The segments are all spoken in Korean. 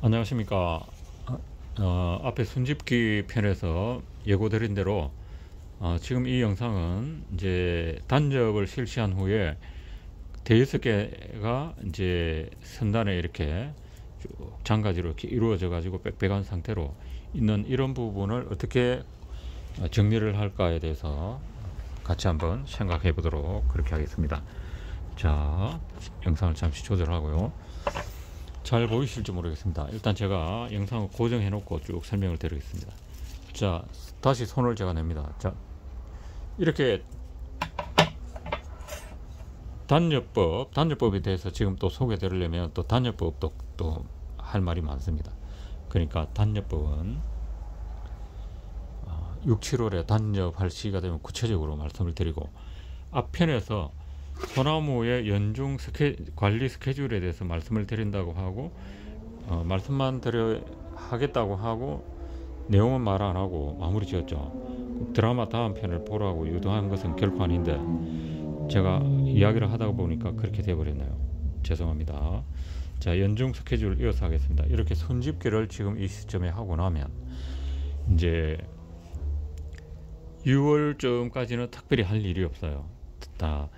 안녕하십니까. 앞에 순집기 편에서 예고드린 대로 지금 이 영상은 이제 단접을 실시한 후에 대여섯 개가 이제 선단에 이렇게 쭉 장가지로 이렇게 이루어져 가지고 빽빽한 상태로 있는 이런 부분을 어떻게 정리를 할까에 대해서 같이 한번 생각해 보도록 그렇게 하겠습니다. 자, 영상을 잠시 조절하고요. 잘 보이실지 모르겠습니다. 일단 제가 영상을 고정해 놓고 쭉 설명을 드리겠습니다. 자, 다시 손을 제가 냅니다. 자, 이렇게 단접법에 대해서 지금 또 소개 드리려면 또 단접법도 또 할 말이 많습니다. 그러니까 단접법은 6, 7월에 단접할 시기가 되면 구체적으로 말씀을 드리고, 앞편에서 소나무의 연중 관리 스케줄에 대해서 말씀을 드린다고 하고, 말씀만 하겠다고 하고 내용은 말 안 하고 마무리 지었죠. 드라마 다음 편을 보라고 유도한 것은 결코 아닌데 제가 이야기를 하다 보니까 그렇게 돼버렸네요. 죄송합니다. 자, 연중 스케줄 이어서 하겠습니다. 이렇게 손집기를 지금 이 시점에 하고 나면 이제 6월쯤까지는 특별히 할 일이 없어요. 다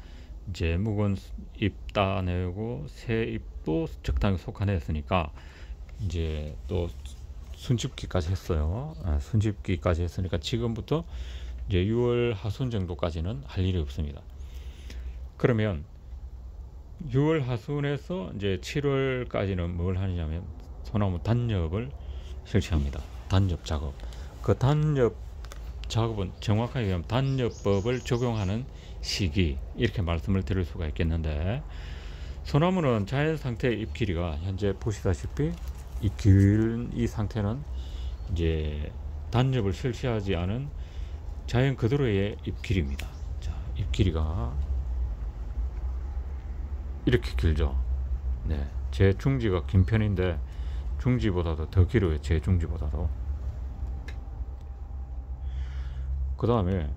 이제 묵은 잎 따내고 새 잎도 적당히 속아냈으니까 이제 또 순집기까지 했어요. 순집기까지 했으니까 지금부터 이제 6월 하순 정도까지는 할 일이 없습니다. 그러면 6월 하순에서 이제 7월까지는 뭘 하느냐면 소나무 단접을 실시합니다. 단접 작업. 그 단접 작업은 정확하게 얘기하면 단접법을 적용하는 시기, 이렇게 말씀을 드릴 수가 있겠는데, 소나무는 자연 상태의 잎 길이가 현재 보시다시피 이 상태는 이제 단접을 실시하지 않은 자연 그대로의 잎 길이입니다. 자, 잎 길이가 이렇게 길죠. 네, 제 중지가 긴 편인데 중지보다도 더 길어요. 제 중지보다도. 그 다음에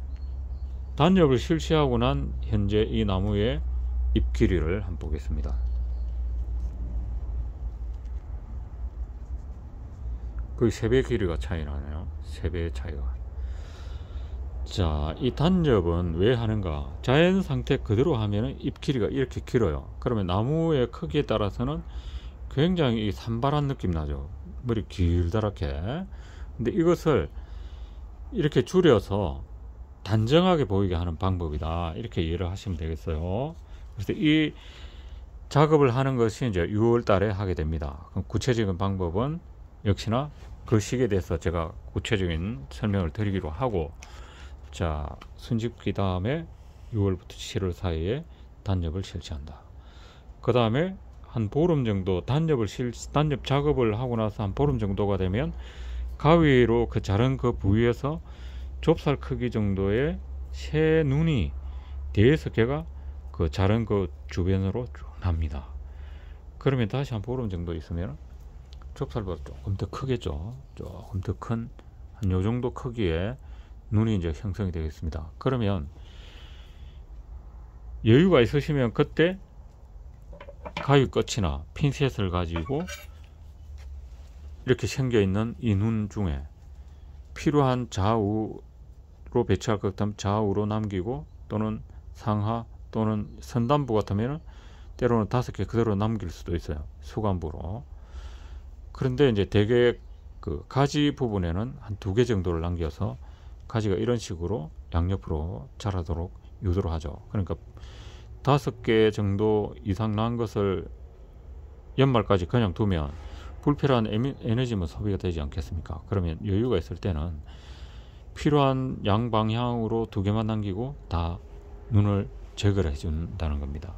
단접을 실시하고 난 현재 이 나무의 잎 길이를 한번 보겠습니다. 거의 3배 길이가 차이 나네요. 3배의 차이가. 자, 이 단접은 왜 하는가? 자연 상태 그대로 하면은 잎 길이가 이렇게 길어요. 그러면 나무의 크기에 따라서는 굉장히 산발한 느낌 나죠. 머리 길다랗게. 근데 이것을 이렇게 줄여서 단정하게 보이게 하는 방법이다, 이렇게 이해를 하시면 되겠어요. 그래서 이 작업을 하는 것이 이제 6월 달에 하게 됩니다. 그럼 구체적인 방법은 역시나 그 시기에 대해서 제가 구체적인 설명을 드리기로 하고, 자, 순집기 다음에 6월부터 7월 사이에 단접을 실시한다. 그 다음에 한 보름 정도 단접 작업을 하고 나서 한 보름 정도가 되면 가위로 그 자른 그 부위에서 좁쌀 크기 정도의 새 눈이 5개가 그 자른 그 주변으로 쭉 납니다. 그러면 다시 한 보름 정도 있으면 좁쌀보다 조금 더 크겠죠. 조금 더 큰 한 요 정도 크기의 눈이 이제 형성이 되겠습니다. 그러면 여유가 있으시면 그때 가위 끝이나 핀셋을 가지고 이렇게 생겨 있는 이 눈 중에 필요한 좌우로 배치할 것 같으면 좌우로 남기고, 또는 상하 또는 선단부 같으면 때로는 5개 그대로 남길 수도 있어요. 수간부로. 그런데 이제 대개 그 가지 부분에는 한 2개 정도를 남겨서 가지가 이런 식으로 양옆으로 자라도록 유도를 하죠. 그러니까 5개 정도 이상 난 것을 연말까지 그냥 두면 불필요한 에너지만 소비가 되지 않겠습니까? 그러면 여유가 있을 때는 필요한 양방향으로 2개만 남기고 다 눈을 제거를 해준다는 겁니다.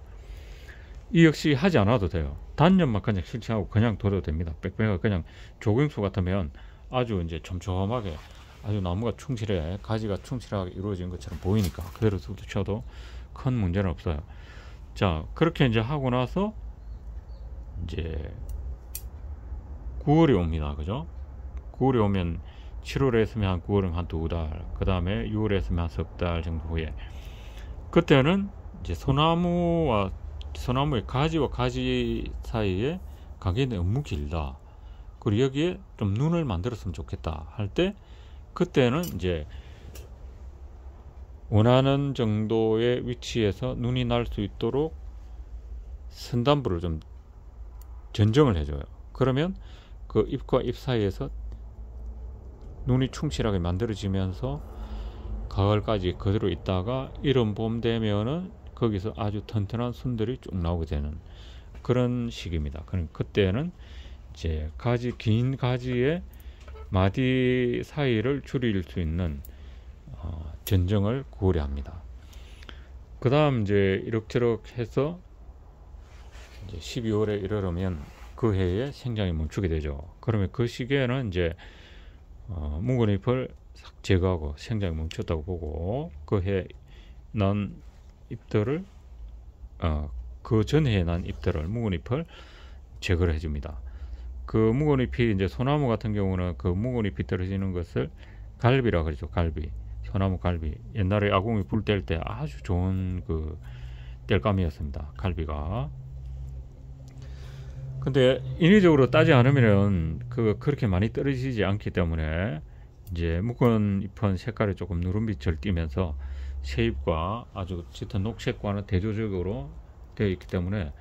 이 역시 하지 않아도 돼요. 단접만 그냥 실시하고 그냥 둬도 됩니다. 빽빽하게 그냥 조경수 같으면 아주 이제 촘촘하게 아주 나무가 충실해, 가지가 충실하게 이루어진 것처럼 보이니까 그대로 두셔도 큰 문제는 없어요. 자, 그렇게 이제 하고 나서 이제 9월이 옵니다. 그죠? 9월이 오면 7월에 했으면 한 9월은 한 2달, 그 다음에 6월에 했으면 한 석 달 정도 후에, 그때는 이제 소나무의 가지와 가지 사이에 간격이 너무 길다. 그리고 여기에 좀 눈을 만들었으면 좋겠다 할 때, 그때는 이제 원하는 정도의 위치에서 눈이 날 수 있도록 선단부를 좀 전정을 해줘요. 그러면 그 잎과 잎 사이에서 눈이 충실하게 만들어지면서 가을까지 그대로 있다가 이른 봄 되면은 거기서 아주 튼튼한 순들이 쭉 나오게 되는 그런 시기입니다. 그럼 그때는 이제 긴 가지의 마디 사이를 줄일 수 있는 전정을 고려합니다. 그 다음 이제 이럭저럭 해서 이제 12월에 이르르면 그 해에 생장이 멈추게 되죠. 그러면 그 시기에는 이제 묵은 잎을 싹 제거하고 생장이 멈췄다고 보고, 그 해 난 잎들을 그 전해에 난 잎들을, 묵은 잎을 제거를 해줍니다. 그 묵은 잎이 이제 소나무 같은 경우는 그 묵은 잎이 떨어지는 것을 갈비라 그러죠. 갈비, 소나무 갈비. 옛날에 아궁이 불 뗄 때 아주 좋은 그 뗄감이었습니다, 갈비가. 근데 인위적으로 따지 않으면은 그렇게 많이 떨어지지 않기 때문에 이제 묵은 잎은 색깔이 조금 누른빛을 띠면서 새잎과 아주 짙은 녹색과는 대조적으로 되어 있기 때문에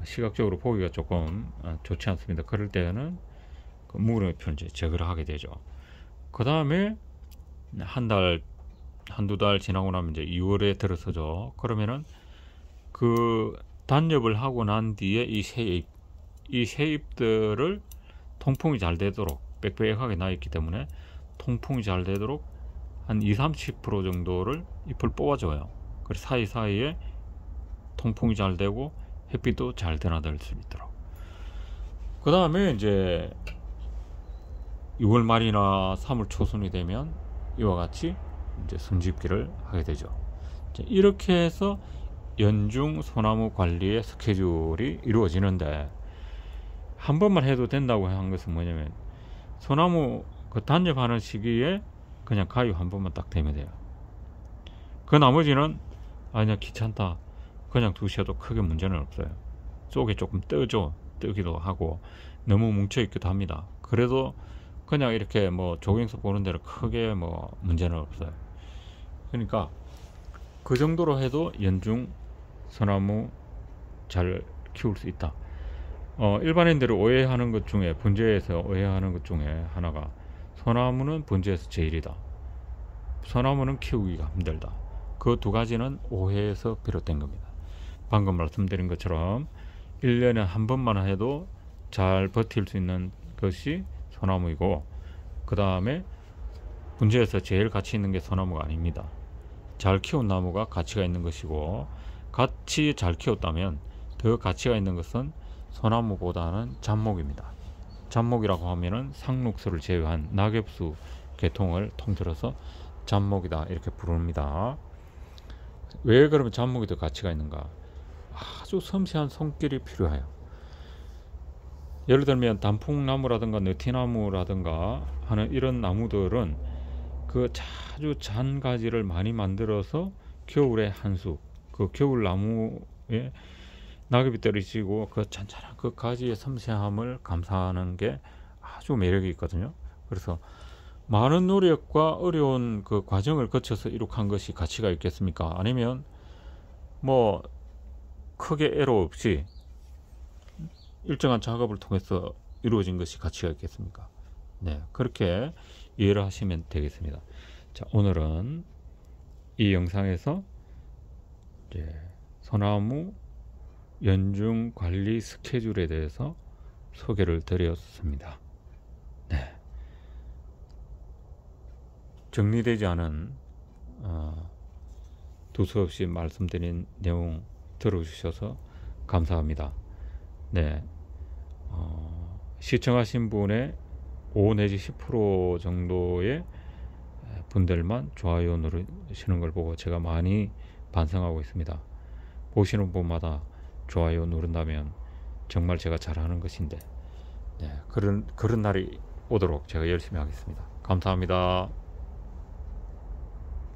시각적으로 보기가 조금 좋지 않습니다. 그럴 때는 그 묵은 잎을 이제 제거를 하게 되죠. 그 다음에 한두 달 지나고 나면 이제 2월에 들어서죠. 그러면은 그 단엽을 하고 난 뒤에 이 새잎들을 통풍이 잘 되도록, 빽빽하게 나 있기 때문에 통풍이 잘 되도록 한 20-30% 정도를 잎을 뽑아줘요. 그래서 사이사이에 통풍이 잘 되고 햇빛도 잘 드나들 수 있도록. 그 다음에 이제 6월 말이나 3월 초순이 되면 이와 같이 이제 숨집기를 하게 되죠. 이렇게 해서 연중 소나무 관리의 스케줄이 이루어지는데, 한 번만 해도 된다고 한 것은 뭐냐면, 소나무 그 단엽하는 시기에 그냥 가위 한 번만 딱 대면 돼요. 그 나머지는 그냥 귀찮다, 그냥 두셔도 크게 문제는 없어요. 속에 조금 뜨기도 하고 너무 뭉쳐있기도 합니다. 그래도 그냥 이렇게 뭐 조경석 보는 대로 크게 뭐 문제는 없어요. 그러니까 그 정도로 해도 연중 소나무 잘 키울 수 있다. 일반인들이 오해하는 것 중에, 분재에서 오해하는 것 중에 하나가, 소나무는 분재에서 제일이다, 소나무는 키우기가 힘들다. 그 두 가지는 오해에서 비롯된 겁니다. 방금 말씀드린 것처럼 1년에 한 번만 해도 잘 버틸 수 있는 것이 소나무이고, 그 다음에 분재에서 제일 가치 있는 게 소나무가 아닙니다. 잘 키운 나무가 가치가 있는 것이고, 같이 잘 키웠다면 더 가치가 있는 것은 소나무보다는 잡목입니다. 잡목이라고 하면은 상록수를 제외한 낙엽수 계통을 통틀어서 잡목이다 이렇게 부릅니다. 왜 그러면 잡목이 더 가치가 있는가? 아주 섬세한 손길이 필요해요. 예를 들면 단풍나무라든가 느티나무라든가 하는 이런 나무들은 그 아주 잔 가지를 많이 만들어서 겨울에 한수, 그 겨울 나무에 낙엽이 떨어지고 그 잔잔한 그 가지의 섬세함을 감상하는 게 아주 매력이 있거든요. 그래서 많은 노력과 어려운 그 과정을 거쳐서 이룩한 것이 가치가 있겠습니까? 아니면 뭐 크게 애로 없이 일정한 작업을 통해서 이루어진 것이 가치가 있겠습니까? 네, 그렇게 이해를 하시면 되겠습니다. 자, 오늘은 이 영상에서 이제 소나무 연중 관리 스케줄에 대해서 소개를 드렸습니다. 네. 정리되지 않은 두서없이 말씀드린 내용 들어주셔서 감사합니다. 네. 시청하신 분의 5 내지 10% 정도의 분들만 좋아요 누르시는 걸 보고 제가 많이 반성하고 있습니다. 보시는 분마다 좋아요 누른다면 정말 제가 잘하는 것인데, 네, 그런 날이 오도록 제가 열심히 하겠습니다. 감사합니다.